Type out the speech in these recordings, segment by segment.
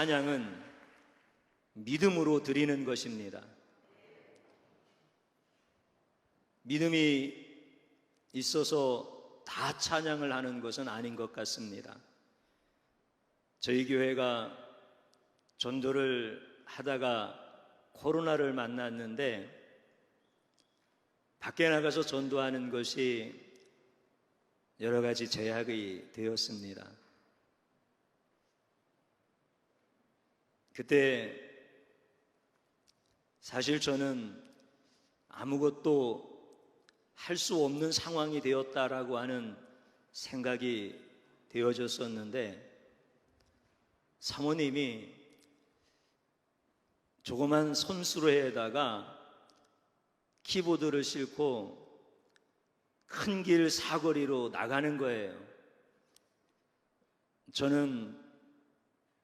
찬양은 믿음으로 드리는 것입니다. 믿음이 있어서 다 찬양을 하는 것은 아닌 것 같습니다. 저희 교회가 전도를 하다가 코로나를 만났는데 밖에 나가서 전도하는 것이 여러 가지 제약이 되었습니다. 그때 사실 저는 아무것도 할 수 없는 상황이 되었다라고 하는 생각이 되어졌었는데 사모님이 조그만 손수레에다가 키보드를 싣고 큰 길 사거리로 나가는 거예요. 저는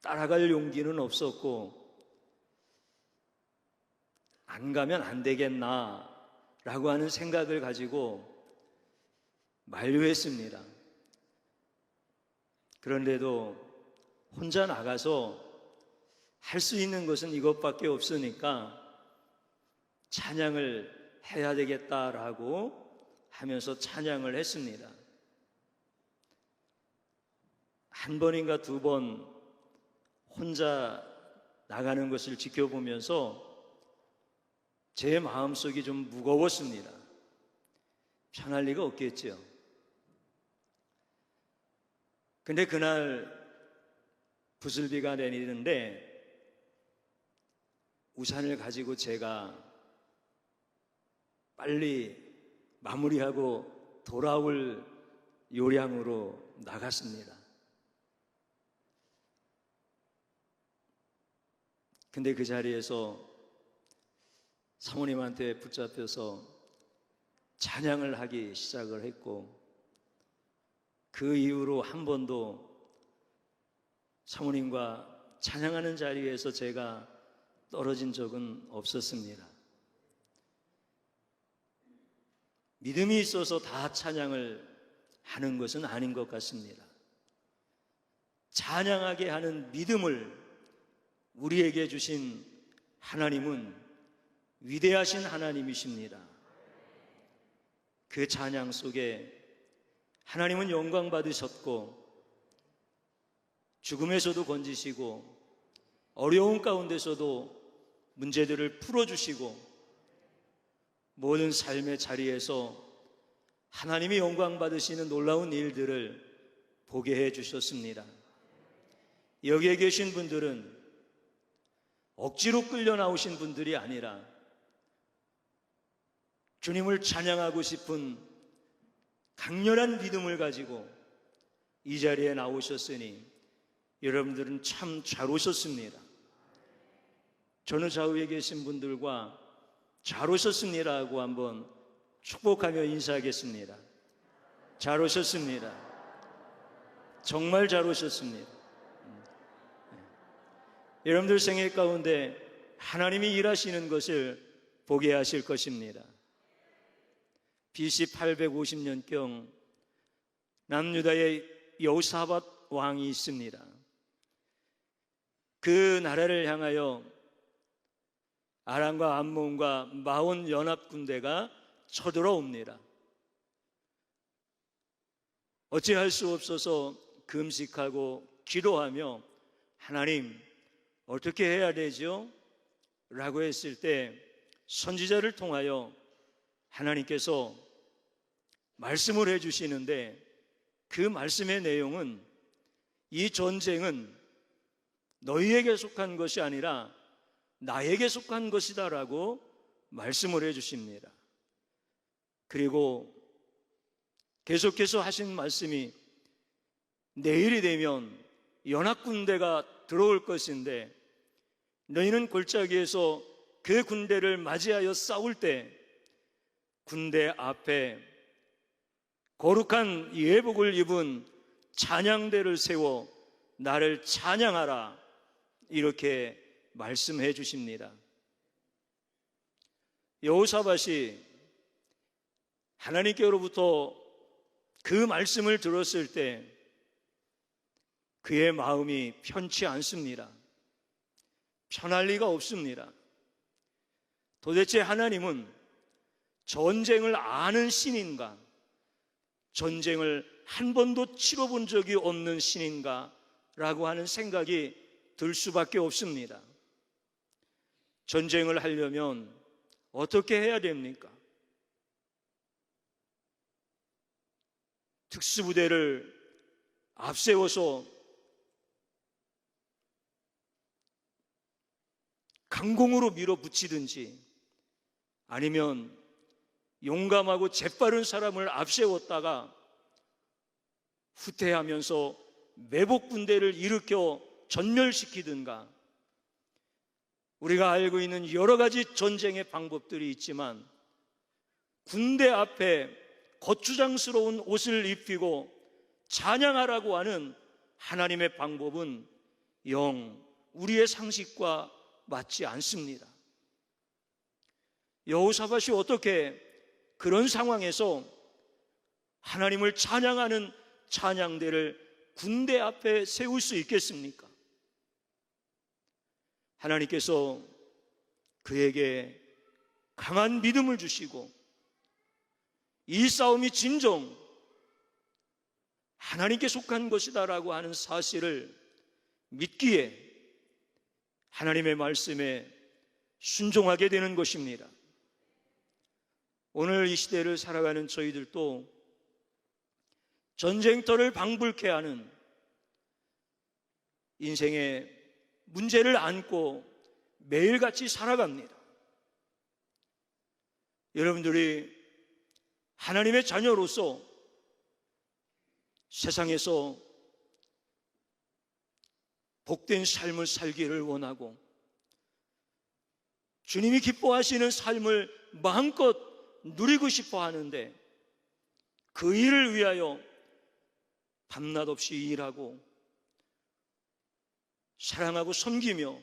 따라갈 용기는 없었고 안 가면 안 되겠나라고 하는 생각을 가지고 만류했습니다. 그런데도 혼자 나가서 할 수 있는 것은 이것밖에 없으니까 찬양을 해야 되겠다라고 하면서 찬양을 했습니다. 한 번인가 두 번 혼자 나가는 것을 지켜보면서 제 마음속이 좀 무거웠습니다. 편할 리가 없겠죠. 근데 그날 부슬비가 내리는데 우산을 가지고 제가 빨리 마무리하고 돌아올 요량으로 나갔습니다. 근데 그 자리에서 사모님한테 붙잡혀서 찬양을 하기 시작을 했고 그 이후로 한 번도 사모님과 찬양하는 자리에서 제가 떨어진 적은 없었습니다. 믿음이 있어서 다 찬양을 하는 것은 아닌 것 같습니다. 찬양하게 하는 믿음을 우리에게 주신 하나님은 위대하신 하나님이십니다. 그 찬양 속에 하나님은 영광 받으셨고 죽음에서도 건지시고 어려운 가운데서도 문제들을 풀어주시고 모든 삶의 자리에서 하나님이 영광 받으시는 놀라운 일들을 보게 해 주셨습니다. 여기에 계신 분들은 억지로 끌려 나오신 분들이 아니라 주님을 찬양하고 싶은 강렬한 믿음을 가지고 이 자리에 나오셨으니 여러분들은 참 잘 오셨습니다. 저는 좌우에 계신 분들과 잘 오셨습니다라고 한번 축복하며 인사하겠습니다. 잘 오셨습니다. 정말 잘 오셨습니다. 여러분들 생애 가운데 하나님이 일하시는 것을 보게 하실 것입니다. BC 850년경 남유다의 여호사밧 왕이 있습니다. 그 나라를 향하여 아람과 암몬과 마온 연합군대가 쳐들어옵니다. 어찌할 수 없어서 금식하고 기도하며 하나님 어떻게 해야 되죠? 라고 했을 때 선지자를 통하여 하나님께서 말씀을 해주시는데 그 말씀의 내용은 이 전쟁은 너희에게 속한 것이 아니라 나에게 속한 것이다 라고 말씀을 해주십니다. 그리고 계속해서 하신 말씀이 내일이 되면 연합군대가 들어올 것인데 너희는 골짜기에서 그 군대를 맞이하여 싸울 때 군대 앞에 거룩한 예복을 입은 찬양대를 세워 나를 찬양하라 이렇게 말씀해 주십니다. 여호사밧이 하나님께로부터 그 말씀을 들었을 때 그의 마음이 편치 않습니다. 편할 리가 없습니다. 도대체 하나님은 전쟁을 아는 신인가? 전쟁을 한 번도 치러본 적이 없는 신인가? 라고 하는 생각이 들 수밖에 없습니다. 전쟁을 하려면 어떻게 해야 됩니까? 특수부대를 앞세워서 강공으로 밀어붙이든지, 아니면 용감하고 재빠른 사람을 앞세웠다가 후퇴하면서 매복군대를 일으켜 전멸시키든가, 우리가 알고 있는 여러 가지 전쟁의 방법들이 있지만, 군대 앞에 거추장스러운 옷을 입히고 찬양하라고 하는 하나님의 방법은 영 우리의 상식과 맞지 않습니다. 여호사밧이 어떻게 그런 상황에서 하나님을 찬양하는 찬양대를 군대 앞에 세울 수 있겠습니까? 하나님께서 그에게 강한 믿음을 주시고, 이 싸움이 진정 하나님께 속한 것이다라고 하는 사실을 믿기에 하나님의 말씀에 순종하게 되는 것입니다. 오늘 이 시대를 살아가는 저희들도 전쟁터를 방불케 하는 인생의 문제를 안고 매일같이 살아갑니다. 여러분들이 하나님의 자녀로서 세상에서 복된 삶을 살기를 원하고, 주님이 기뻐하시는 삶을 마음껏 누리고 싶어 하는데, 그 일을 위하여 밤낮 없이 일하고 사랑하고 섬기며,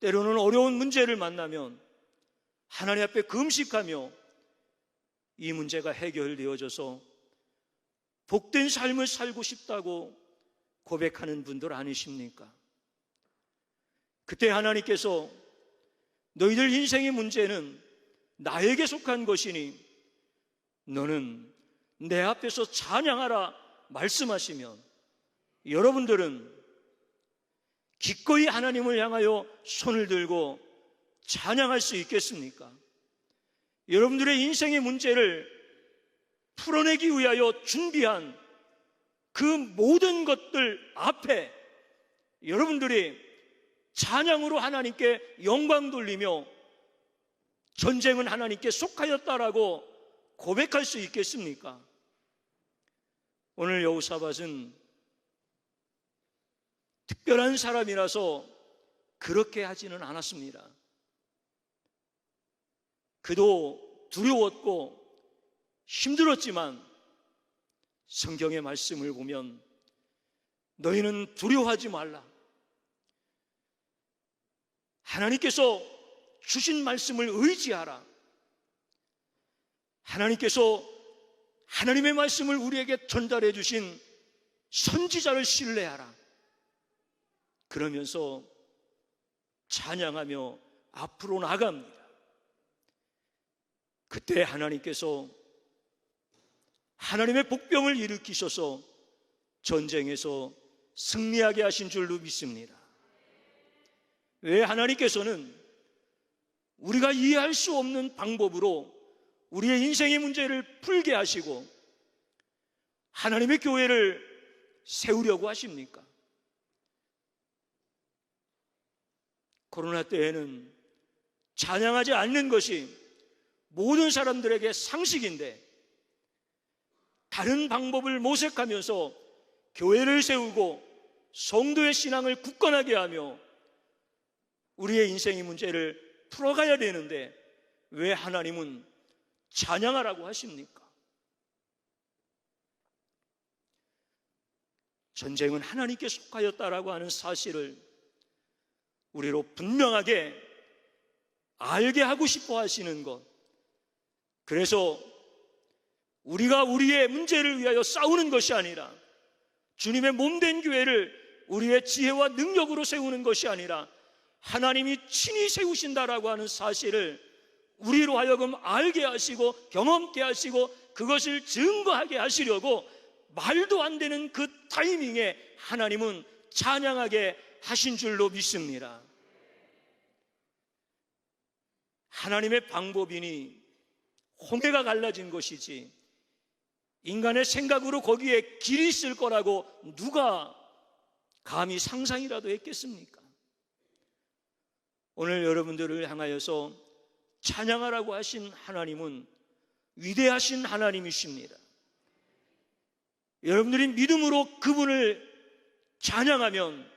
때로는 어려운 문제를 만나면 하나님 앞에 금식하며 이 문제가 해결되어져서 복된 삶을 살고 싶다고 고백하는 분들 아니십니까? 그때 하나님께서 너희들 인생의 문제는 나에게 속한 것이니 너는 내 앞에서 찬양하라 말씀하시면, 여러분들은 기꺼이 하나님을 향하여 손을 들고 찬양할 수 있겠습니까? 여러분들의 인생의 문제를 풀어내기 위하여 준비한 그 모든 것들 앞에 여러분들이 찬양으로 하나님께 영광 돌리며 전쟁은 하나님께 속하였다라고 고백할 수 있겠습니까? 오늘 여호사밧은 특별한 사람이라서 그렇게 하지는 않았습니다. 그도 두려웠고 힘들었지만 성경의 말씀을 보면 너희는 두려워하지 말라, 하나님께서 주신 말씀을 의지하라, 하나님께서 하나님의 말씀을 우리에게 전달해 주신 선지자를 신뢰하라, 그러면서 찬양하며 앞으로 나갑니다. 그때 하나님께서 하나님의 복병을 일으키셔서 전쟁에서 승리하게 하신 줄로 믿습니다. 왜 하나님께서는 우리가 이해할 수 없는 방법으로 우리의 인생의 문제를 풀게 하시고 하나님의 교회를 세우려고 하십니까? 코로나 때에는 찬양하지 않는 것이 모든 사람들에게 상식인데, 다른 방법을 모색하면서 교회를 세우고 성도의 신앙을 굳건하게 하며 우리의 인생의 문제를 풀어가야 되는데 왜 하나님은 찬양하라고 하십니까? 전쟁은 하나님께 속하였다라고 하는 사실을 우리로 분명하게 알게 하고 싶어 하시는 것, 그래서 우리가 우리의 문제를 위하여 싸우는 것이 아니라 주님의 몸된 교회를 우리의 지혜와 능력으로 세우는 것이 아니라 하나님이 친히 세우신다라고 하는 사실을 우리로 하여금 알게 하시고 경험케 하시고 그것을 증거하게 하시려고 말도 안 되는 그 타이밍에 하나님은 찬양하게 하신 줄로 믿습니다. 하나님의 방법이니 홍해가 갈라진 것이지 인간의 생각으로 거기에 길이 있을 거라고 누가 감히 상상이라도 했겠습니까? 오늘 여러분들을 향하여서 찬양하라고 하신 하나님은 위대하신 하나님이십니다. 여러분들이 믿음으로 그분을 찬양하면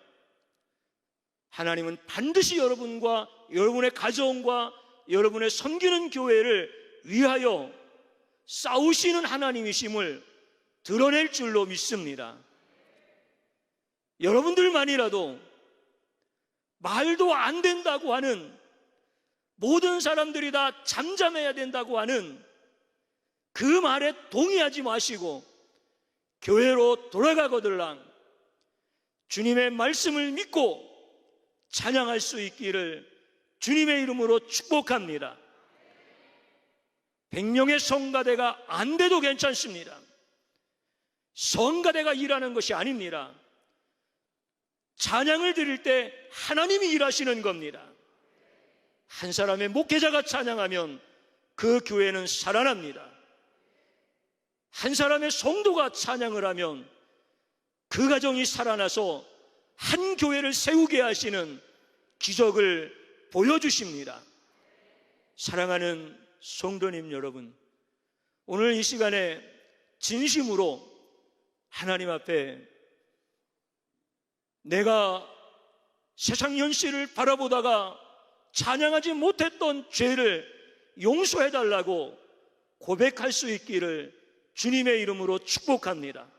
하나님은 반드시 여러분과 여러분의 가정과 여러분의 섬기는 교회를 위하여 싸우시는 하나님이심을 드러낼 줄로 믿습니다. 여러분들만이라도 말도 안 된다고 하는, 모든 사람들이 다 잠잠해야 된다고 하는 그 말에 동의하지 마시고 교회로 돌아가거들랑 주님의 말씀을 믿고 찬양할 수 있기를 주님의 이름으로 축복합니다. 100명의 성가대가 안 돼도 괜찮습니다. 성가대가 일하는 것이 아닙니다. 찬양을 드릴 때 하나님이 일하시는 겁니다. 한 사람의 목회자가 찬양하면 그 교회는 살아납니다. 한 사람의 성도가 찬양을 하면 그 가정이 살아나서 한 교회를 세우게 하시는 기적을 보여주십니다. 사랑하는 성도님 여러분, 오늘 이 시간에 진심으로 하나님 앞에 내가 세상 현실을 바라보다가 찬양하지 못했던 죄를 용서해달라고 고백할 수 있기를 주님의 이름으로 축복합니다.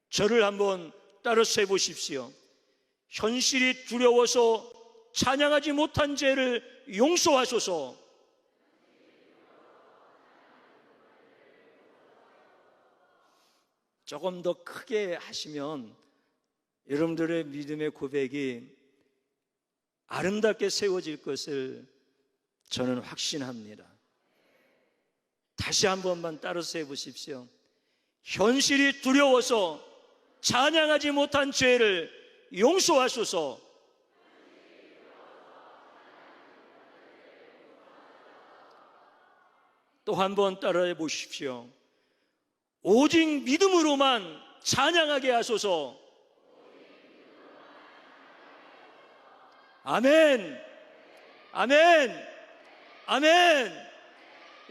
저를 한번 따라서 해보십시오. 현실이 두려워서 찬양하지 못한 죄를 용서하소서. 조금 더 크게 하시면 여러분들의 믿음의 고백이 아름답게 세워질 것을 저는 확신합니다. 다시 한 번만 따라서 해보십시오. 현실이 두려워서 찬양하지 못한 죄를 용서하소서. 또 한 번 따라해 보십시오. 오직 믿음으로만 찬양하게 하소서. 아멘, 아멘, 아멘.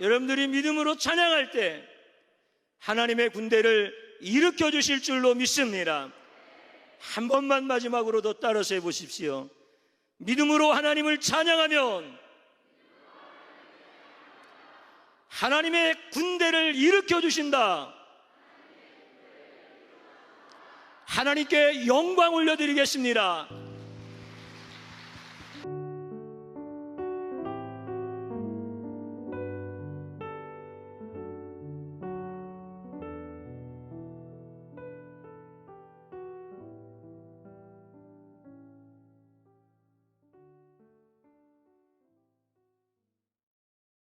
여러분들이 믿음으로 찬양할 때 하나님의 군대를 일으켜 주실 줄로 믿습니다. 한 번만 마지막으로 더 따라서 해보십시오. 믿음으로 하나님을 찬양하면 하나님의 군대를 일으켜 주신다. 하나님께 영광 올려드리겠습니다.